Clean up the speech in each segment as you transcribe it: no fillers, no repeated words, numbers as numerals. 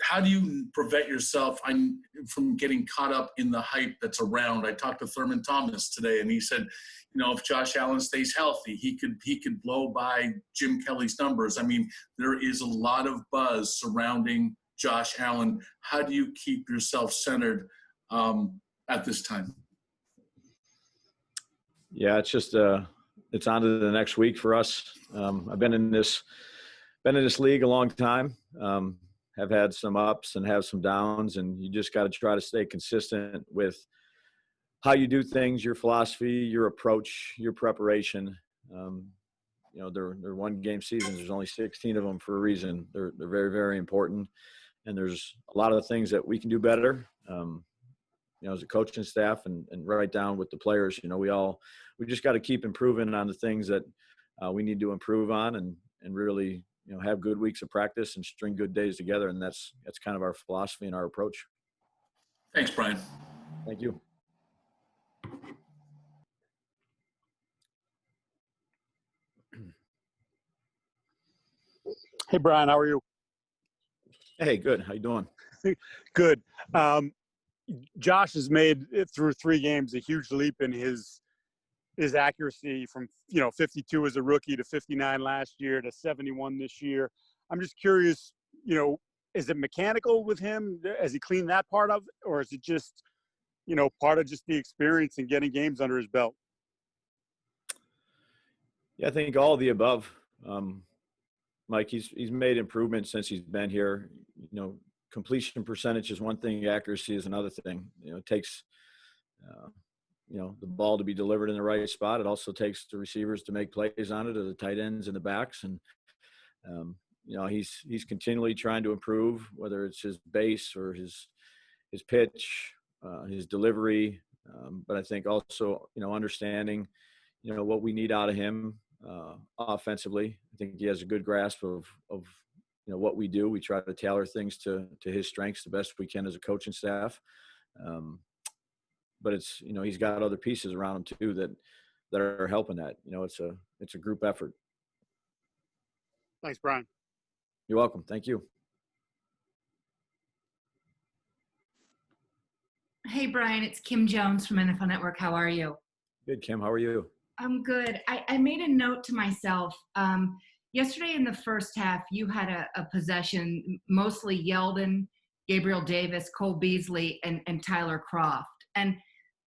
how do you prevent yourself from getting caught up in the hype that's around? I talked to Thurman Thomas today, and he said, if Josh Allen stays healthy, he could blow by Jim Kelly's numbers. I mean, there is a lot of buzz surrounding Josh Allen. How do you keep yourself centered at this time? Yeah, it's just it's on to the next week for us. I've been in this league a long time. Have had some ups and have some downs, and you just got to try to stay consistent with how you do things, your philosophy, your approach, your preparation. They're one-game seasons. There's only 16 of them for a reason. They're very, very important, and there's a lot of things that we can do better. As a coaching staff and right down with the players, we just got to keep improving on the things that we need to improve on, and really, have good weeks of practice and string good days together. And that's kind of our philosophy and our approach. Thanks, Brian. Thank you. Hey, Brian, how are you? Hey, good. How you doing? Good. Josh has made it through 3 games a huge leap in his accuracy from 52 as a rookie to 59 last year to 71 this year. I'm just curious, is it mechanical with him? Has he cleaned that part of it, or is it just part of just the experience and getting games under his belt? Yeah, I think all of the above. Mike, he's made improvements since he's been here. Completion percentage is one thing, accuracy is another thing. It takes the ball to be delivered in the right spot. It also takes the receivers to make plays on it, or the tight ends and the backs. And he's continually trying to improve, whether it's his base or his pitch, his delivery. But I think also understanding what we need out of him offensively. I think he has a good grasp of what we do. We try to tailor things to his strengths the best we can as a coaching staff. But it's, he's got other pieces around him too that are helping that. It's a group effort. Thanks, Brian. You're welcome. Thank you. Hey, Brian, it's Kim Jones from NFL Network. How are you? Good, Kim. How are you? I'm good. I made a note to myself. Yesterday in the first half, you had a possession, mostly Yeldon, Gabriel Davis, Cole Beasley, and Tyler Kroft. And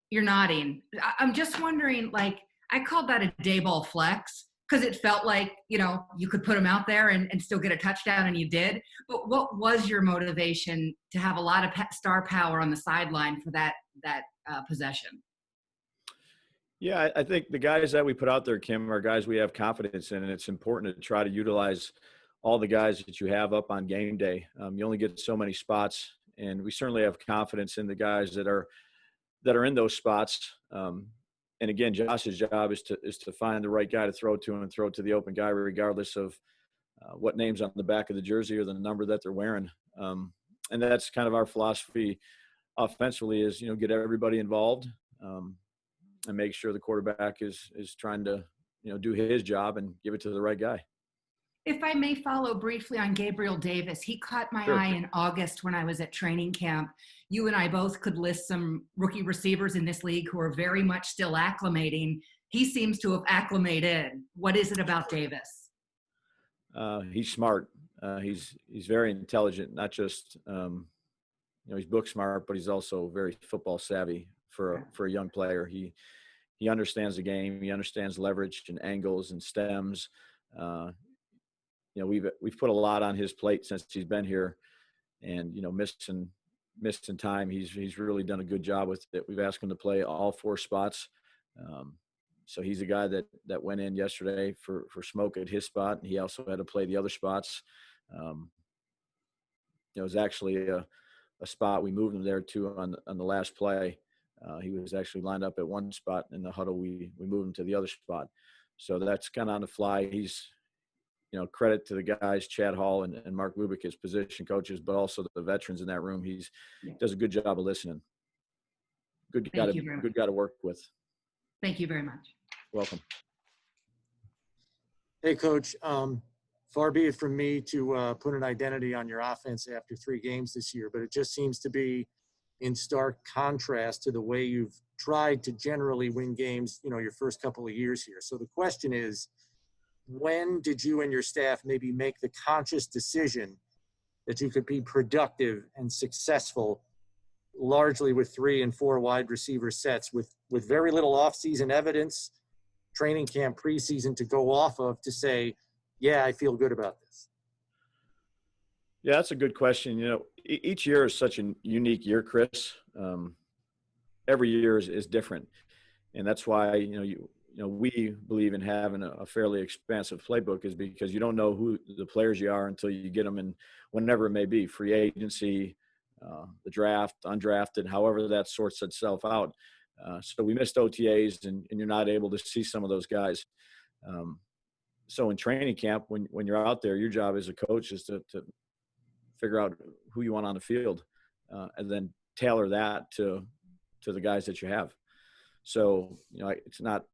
you're nodding. I'm just wondering, I called that a Daboll flex because it felt like, you could put him out there and still get a touchdown, and you did. But what was your motivation to have a lot of star power on the sideline for that possession? Yeah, I think the guys that we put out there, Kim, are guys we have confidence in, and it's important to try to utilize all the guys that you have up on game day. You only get so many spots, and we certainly have confidence in the guys that are in those spots. And again, Josh's job is to find the right guy to throw to and throw to the open guy, regardless of what name's on the back of the jersey or the number that they're wearing. And that's kind of our philosophy offensively is, get everybody involved. And make sure the quarterback is trying to, do his job and give it to the right guy. If I may follow briefly on Gabriel Davis, he caught my eye in August when I was at training camp. You and I both could list some rookie receivers in this league who are very much still acclimating. He seems to have acclimated. What is it about Davis? He's smart. He's very intelligent, not just, he's book smart, but he's also very football savvy for a young player. He understands the game. He understands leverage and angles and stems. We've put a lot on his plate since he's been here, and missing time. He's really done a good job with it. We've asked him to play all 4 spots. So he's a guy that went in yesterday for Smoke at his spot, and he also had to play the other spots. It was actually a spot we moved him there to on the last play. He was actually lined up at one spot in the huddle. We moved him to the other spot. So that's kind of on the fly. He's, credit to the guys, Chad Hall and Mark Lubick, his position coaches, but also the veterans in that room. He does a good job of listening. Good guy to work with. Thank you very much. Welcome. Hey, Coach. far be it from me to put an identity on your offense after 3 games this year, but it just seems to be in stark contrast to the way you've tried to generally win games, your first couple of years here. So the question is, when did you and your staff maybe make the conscious decision that you could be productive and successful largely with 3 and 4 wide receiver sets with very little off-season evidence, training camp, preseason to go off of to say, yeah, I feel good about this? Yeah, that's a good question. Each year is such a unique year, Chris. Every year is different. And that's why, we believe in having a fairly expansive playbook, is because you don't know who the players you are until you get them in, whenever it may be, free agency, the draft, undrafted, however that sorts itself out. So we missed OTAs, and you're not able to see some of those guys. So in training camp, when you're out there, your job as a coach is to figure out who you want on the field, and then tailor that to the guys that you have. So, it's not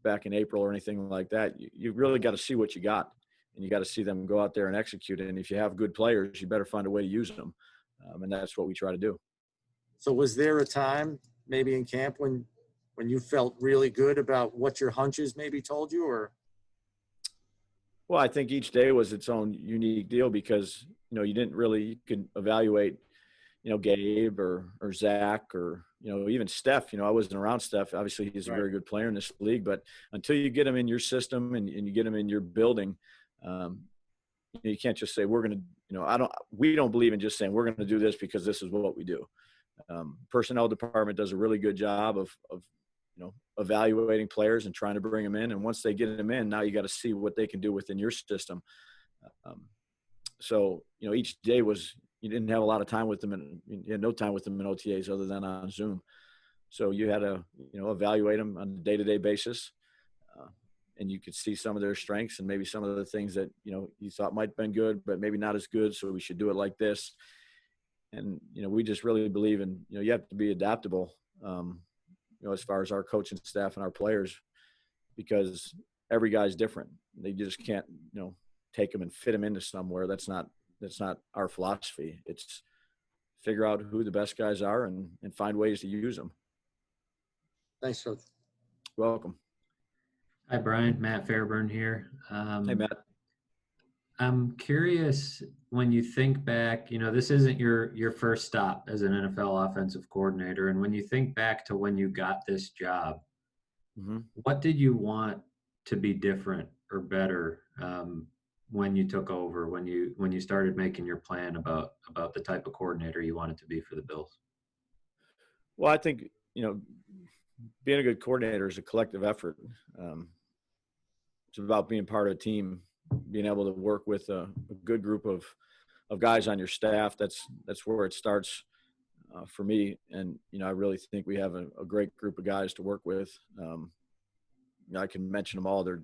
back in April or anything like that. You really got to see what you got, and you got to see them go out there and execute it. And if you have good players, you better find a way to use them. And that's what we try to do. So was there a time maybe in camp when you felt really good about what your hunches maybe told you, or? Well, I think each day was its own unique deal because, you could evaluate, Gabe or Zach or, even Steph. I wasn't around Steph. Obviously, he's a very good player in this league. But until you get him in your system and you get him in your building, you can't just say we're going to, we don't believe in just saying we're going to do this because this is what we do. Personnel department does a really good job of evaluating players and trying to bring them in. And once they get them in, now you got to see what they can do within your system. So, each day you didn't have a lot of time with them, and you had no time with them in OTAs other than on Zoom. So you had to, evaluate them on a day-to-day basis. And you could see some of their strengths and maybe some of the things that, you thought might have been good, but maybe not as good. So we should do it like this. And, we just really believe in, you have to be adaptable, as far as our coaching staff and our players, because every guy's different. They just can't, take them and fit them into somewhere. That's not our philosophy. It's figure out who the best guys are and find ways to use them. Thanks, Coach. Welcome. Hi, Brian. Matt Fairburn here. Hey, Matt. I'm curious, when you think back, this isn't your first stop as an NFL offensive coordinator. And when you think back to when you got this job, what did you want to be different or better when you took over, when you started making your plan about the type of coordinator you wanted to be for the Bills? Well, I think, being a good coordinator is a collective effort. It's about being part of a team, being able to work with a good group of guys on your staff. That's where it starts for me. And, I really think we have a great group of guys to work with. I can mention them all. They're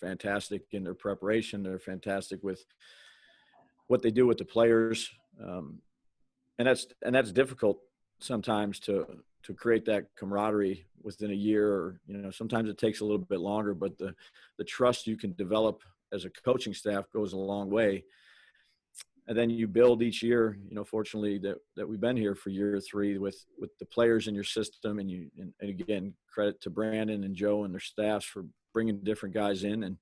fantastic in their preparation. They're fantastic with what they do with the players. And that's difficult sometimes to create that camaraderie within a year, or, sometimes it takes a little bit longer, but the trust you can develop as a coaching staff goes a long way. And then you build each year, fortunately that we've been here for year 3 with the players in your system. And again, credit to Brandon and Joe and their staffs for bringing different guys in and,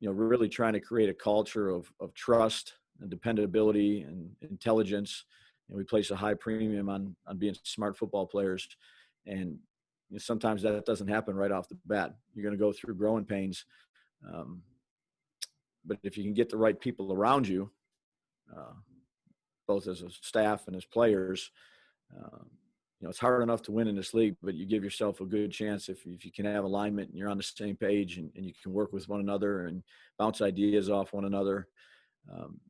really trying to create a culture of trust and dependability and intelligence. And we place a high premium on being smart football players. And sometimes that doesn't happen right off the bat. You're going to go through growing pains. But if you can get the right people around you, both as a staff and as players, it's hard enough to win in this league, but you give yourself a good chance if you can have alignment and you're on the same page and you can work with one another and bounce ideas off one another.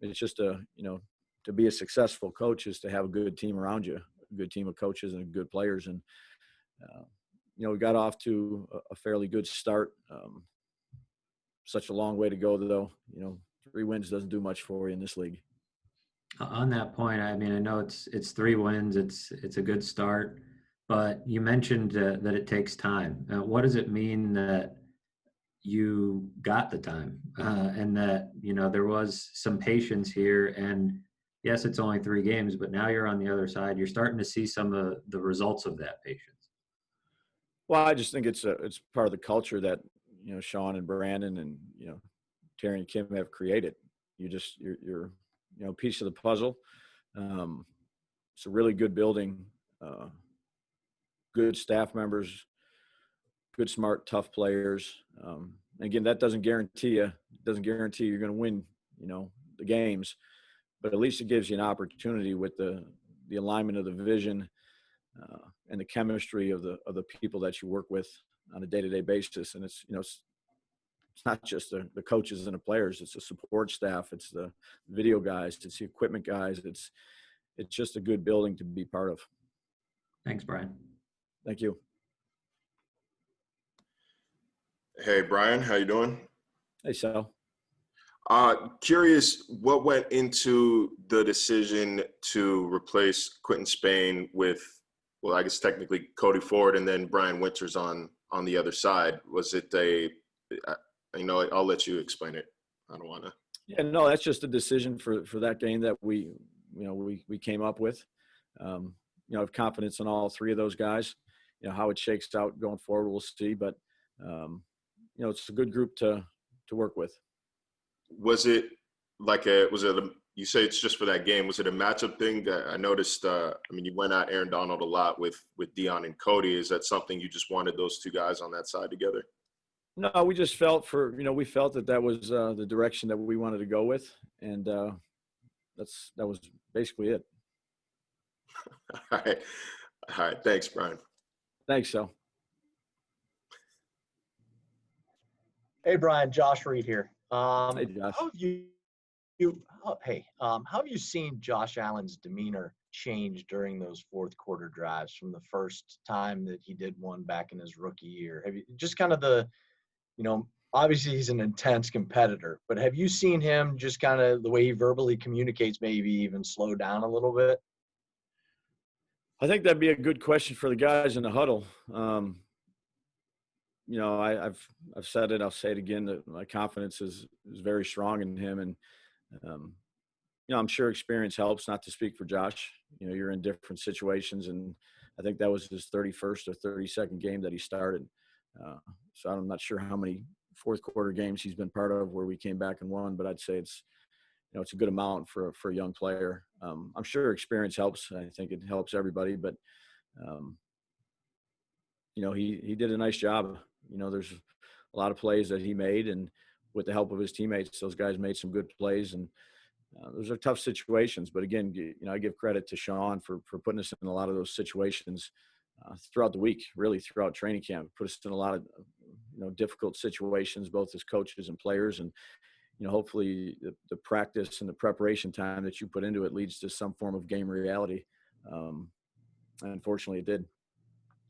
It's just to be a successful coach is to have a good team around you, a good team of coaches and good players. And, we got off to a fairly good start. Such a long way to go, though. 3 wins doesn't do much for you in this league. On that point, I mean, I know it's 3 wins. It's a good start, but you mentioned that it takes time. What does it mean that you got the time, and that, there was some patience here. And yes, it's only 3 games, but now you're on the other side. You're starting to see some of the results of that patience. Well, I just think it's part of the culture that, Sean and Brandon and, Terry and Kim have created. You're a piece of the puzzle. It's a really good building, good staff members, good, smart, tough players. Again, that doesn't guarantee you're going to win, the games, but at least it gives you an opportunity with the alignment of the vision and the chemistry of the people that you work with on a day-to-day basis. And it's not just the coaches and the players, it's the support staff, it's the video guys, it's the equipment guys. It's just a good building to be part of. Thanks, Brian. Thank you. Hey, Brian, how you doing? Hey, Sal. Curious, what went into the decision to replace Quentin Spain with, well, I guess technically Cody Ford and then Brian Winters on the other side? Was it I'll let you explain it. I don't want to. Yeah, no, that's just a decision for that game that we came up with. I have confidence in all 3 of those guys. How it shakes out going forward, we'll see. But it's a good group to work with. Was it you say it's just for that game? Was it a matchup thing? I noticed, you went at Aaron Donald a lot with Dion and Cody. Is that something you just wanted those 2 guys on that side together? No, we just felt we felt that was the direction that we wanted to go with. And that was basically it. All right. Thanks, Brian. Thanks, Sal. Hey, Brian, Josh Reed here. Hey, Josh. How have you seen Josh Allen's demeanor change during those fourth quarter drives from the first time that he did one back in his rookie year? Have you just kind of obviously he's an intense competitor, but have you seen him just kind of the way he verbally communicates maybe even slow down a little bit? I think that'd be a good question for the guys in the huddle. I've said it, I'll say it again, that my confidence is very strong in him. And, I'm sure experience helps, not to speak for Josh. You're in different situations, and I think that was his 31st or 32nd game that he started. So I'm not sure how many fourth quarter games he's been part of where we came back and won, but I'd say it's a good amount for a young player. I'm sure experience helps. I think it helps everybody, but he did a nice job. There's a lot of plays that he made, and with the help of his teammates, those guys made some good plays. And those are tough situations. But again, I give credit to Sean for putting us in a lot of those situations throughout the week, really throughout training camp. Put us in a lot of difficult situations, both as coaches and players. And hopefully the practice and the preparation time that you put into it leads to some form of game reality. And unfortunately, it did.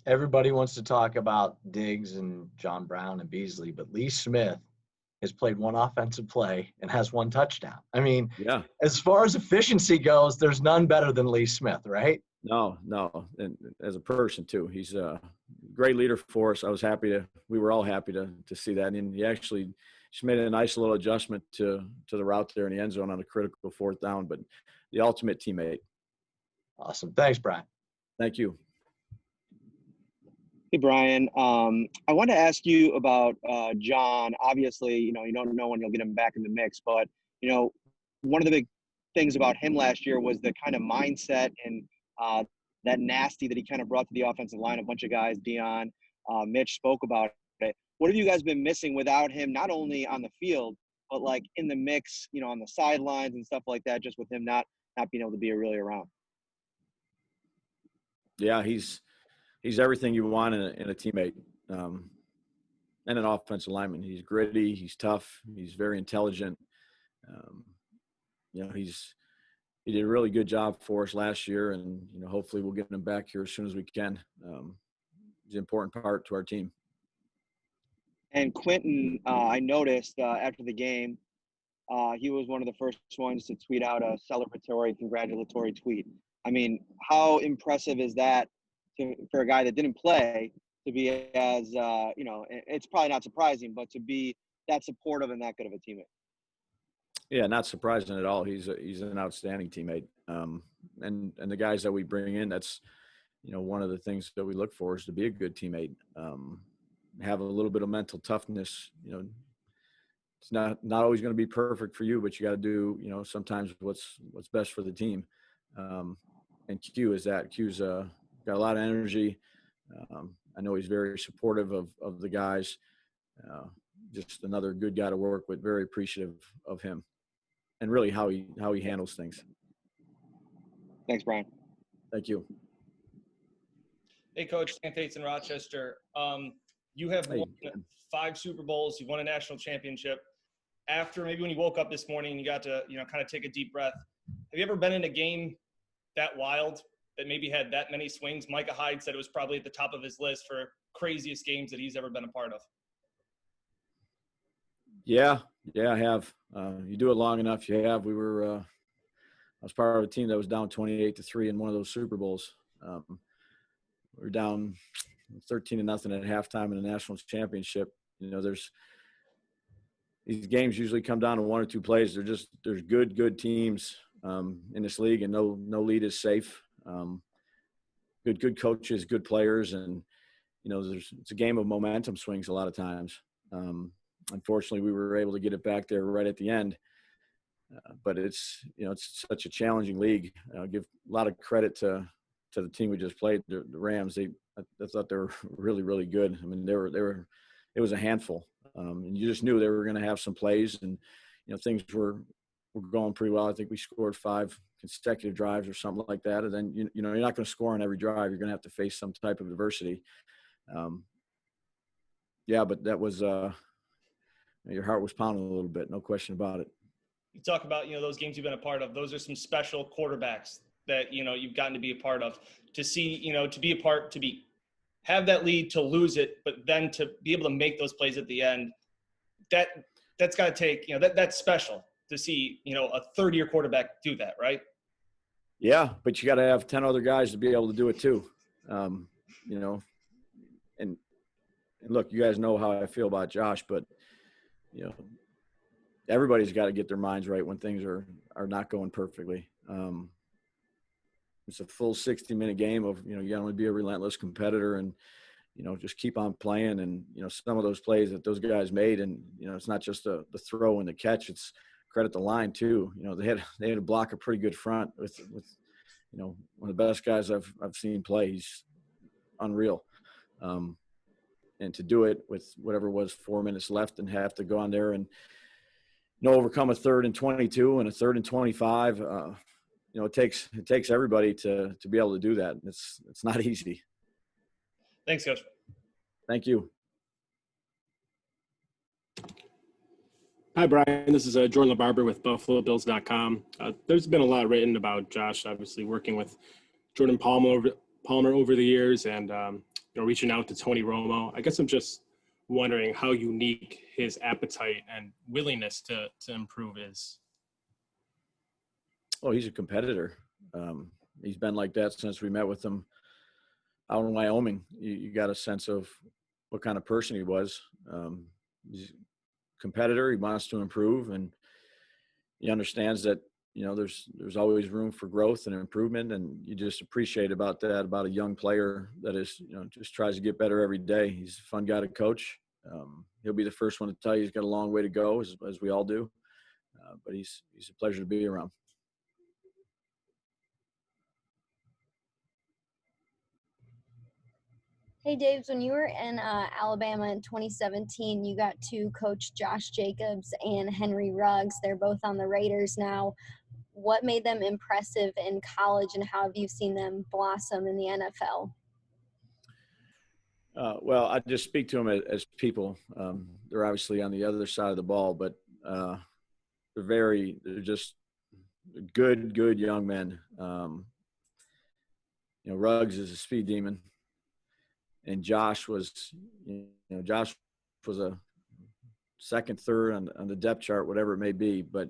Everybody wants to talk about Diggs and John Brown and Beasley, but Lee Smith has played one offensive play and has 1 touchdown. Yeah. As far as efficiency goes, there's none better than Lee Smith, right? No. And as a person too, he's a great leader for us. We were all happy to see that. And he actually just made a nice little adjustment to the route there in the end zone on a critical 4th down, but the ultimate teammate. Awesome. Thanks, Brian. Thank you. Hey, Brian. I want to ask you about John. Obviously, you don't know when you'll get him back in the mix, but, one of the big things about him last year was the kind of mindset and that nasty that he kind of brought to the offensive line. A bunch of guys, Dion, Mitch spoke about it. What have you guys been missing without him, not only on the field, but like in the mix, on the sidelines and stuff like that, just with him not being able to be really around? Yeah, he's everything you want in a teammate and an offensive lineman. He's gritty. He's tough. He's very intelligent. He did a really good job for us last year, and hopefully we'll get him back here as soon as we can. He's an important part to our team. And Quentin, I noticed after the game, he was one of the first ones to tweet out a celebratory, congratulatory tweet. How impressive is that for a guy that didn't play, to be as it's probably not surprising, but to be that supportive and that good of a teammate. Yeah, not surprising at all. He's an outstanding teammate. And the guys that we bring in, that's, one of the things that we look for is to be a good teammate. Have a little bit of mental toughness. It's not always going to be perfect for you, but you got to do, sometimes what's best for the team. And Q is that. Q's got a lot of energy. I know he's very supportive of the guys. Just another good guy to work with. Very appreciative of him, and really how he handles things. Thanks, Brian. Thank you. Hey, Coach. Stan Fates in Rochester. You have won 5 Super Bowls. You've won a national championship. After maybe when you woke up this morning and you got to, kind of take a deep breath, have you ever been in a game that wild that maybe had that many swings? Micah Hyde said it was probably at the top of his list for craziest games that he's ever been a part of. Yeah, I have. You do it long enough, you have. I was part of a team that was down 28-3 in one of those Super Bowls. We were down 13-0 at halftime in the national championship. These games usually come down to 1 or 2 plays. There's good teams in this league, and no lead is safe. Good coaches, good players, and it's a game of momentum swings a lot of times. Unfortunately, we were able to get it back there right at the end, but it's such a challenging league. I'll give a lot of credit to the team we just played, the Rams. I thought they were really, really good. I mean, it was a handful, and you just knew they were going to have some plays, and things were going pretty well. I think we scored 5 consecutive drives or something like that, and then you're not going to score on every drive. You're going to have to face some type of adversity. But that was your heart was pounding a little bit, no question about it. You talk about those games you've been a part of. Those are some special quarterbacks that you've gotten to be a part of. To see to be a part, have that lead, to lose it, but then to be able to make those plays at the end. That's got to take that's special to see a third-year quarterback do that, right? Yeah, but you got to have 10 other guys to be able to do it too. And look, you guys know how I feel about Josh, but everybody's got to get their minds right when things are not going perfectly. It's a full 60-minute game of you got to only be a relentless competitor and just keep on playing. And some of those plays that those guys made, and it's not just the throw and the catch. It's credit the line too. They had to block a pretty good front with one of the best guys I've seen play. He's unreal. And to do it with whatever was 4 minutes left and have to go on there and overcome a 3rd and 22 and a 3rd and 25. It takes everybody to be able to do that. It's not easy. Thanks, Coach. Thank you. Hi, Brian. This is Jordan LaBarbera with BuffaloBills.com. There's been a lot written about Josh, obviously working with Jordan Palmer over the years, and reaching out to Tony Romo. I guess I'm just wondering how unique his appetite and willingness to improve is. Oh, he's a competitor. He's been like that since we met with him out in Wyoming. You got a sense of what kind of person he was. He's a competitor. He wants to improve, and he understands that there's always room for growth and improvement, and you just appreciate about a young player that is just tries to get better every day. He's a fun guy to coach. He'll be the first one to tell you he's got a long way to go, as we all do. But he's a pleasure to be around. Hey, Daves, when you were in Alabama in 2017, you got to coach Josh Jacobs and Henry Ruggs. They're both on the Raiders now. What made them impressive in college, and how have you seen them blossom in the NFL? Well, I just speak to them as people. They're obviously on the other side of the ball, but they're just good young men. Ruggs is a speed demon, and Josh was a second, third on the depth chart, whatever it may be, but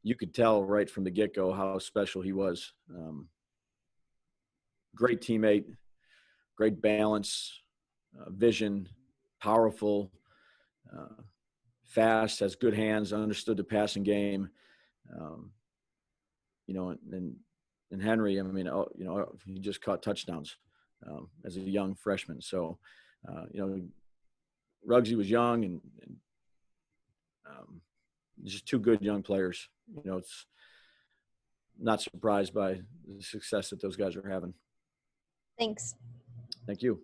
you could tell right from the get-go how special he was. Great teammate, great balance, vision, powerful, fast, has good hands, understood the passing game. You know, and Henry, I mean, you know, he just caught touchdowns as a young freshman. So, you know, Ruggsy was young and just two good young players. You know, it's not surprised by the success that those guys are having. Thanks. Thank you.